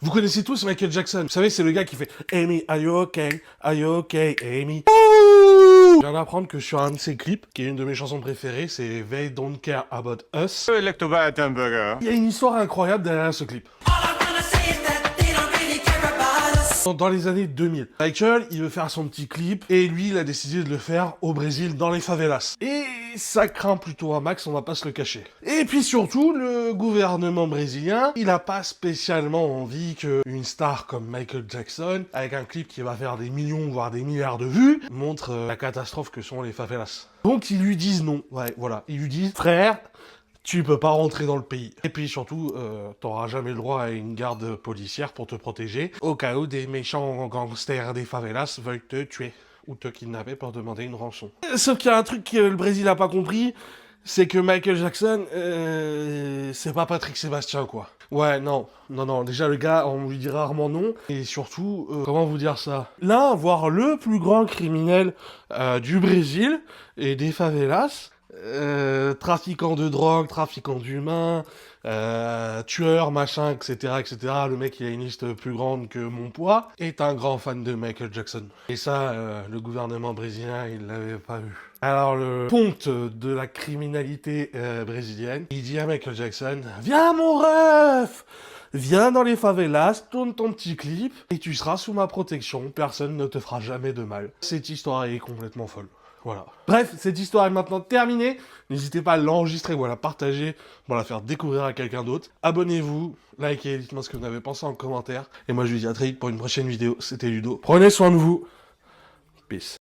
Vous connaissez tous Michael Jackson. Vous savez, c'est le gars qui fait Amy, are you okay? Are you okay, Amy? Je viens d'apprendre que sur un de ses clips, qui est une de mes chansons préférées, c'est They Don't Care About Us. Lectobat-Hamburger. Il y a une histoire incroyable derrière ce clip. Dans les années 2000, Michael, il veut faire son petit clip, et lui, il a décidé de le faire au Brésil, dans les favelas. Et ça craint plutôt un max, on va pas se le cacher. Et puis surtout, le gouvernement brésilien, il a pas spécialement envie qu'une star comme Michael Jackson, avec un clip qui va faire des millions, voire des milliards de vues, montre la catastrophe que sont les favelas. Donc ils lui disent non, ouais, voilà. Ils lui disent, frère, tu peux pas rentrer dans le pays. Et puis surtout, t'auras jamais le droit à une garde policière pour te protéger, au cas où des méchants gangsters des favelas veulent te tuer, ou te kidnapper pour demander une rançon. Sauf qu'il y a un truc que le Brésil a pas compris, c'est que Michael Jackson, c'est pas Patrick Sébastien, quoi. Ouais, non, déjà le gars, on lui dit rarement non, et surtout, comment vous dire ça? Là, voir le plus grand criminel du Brésil, et des favelas, trafiquant de drogue, trafiquant d'humains, tueur, machin, etc. Le mec, il a une liste plus grande que mon poids, est un grand fan de Michael Jackson. Et ça, le gouvernement brésilien, il l'avait pas vu. Alors, le ponte de la criminalité brésilienne, il dit à Michael Jackson, « Viens, mon ref! Viens dans les favelas, tourne ton petit clip, et tu seras sous ma protection, personne ne te fera jamais de mal. » Cette histoire est complètement folle. Voilà. Bref, cette histoire est maintenant terminée. N'hésitez pas à l'enregistrer ou à la partager pour la faire découvrir à quelqu'un d'autre. Abonnez-vous, likez, dites-moi ce que vous en avez pensé en commentaire. Et moi, je vous dis à très vite pour une prochaine vidéo. C'était Ludo. Prenez soin de vous. Peace.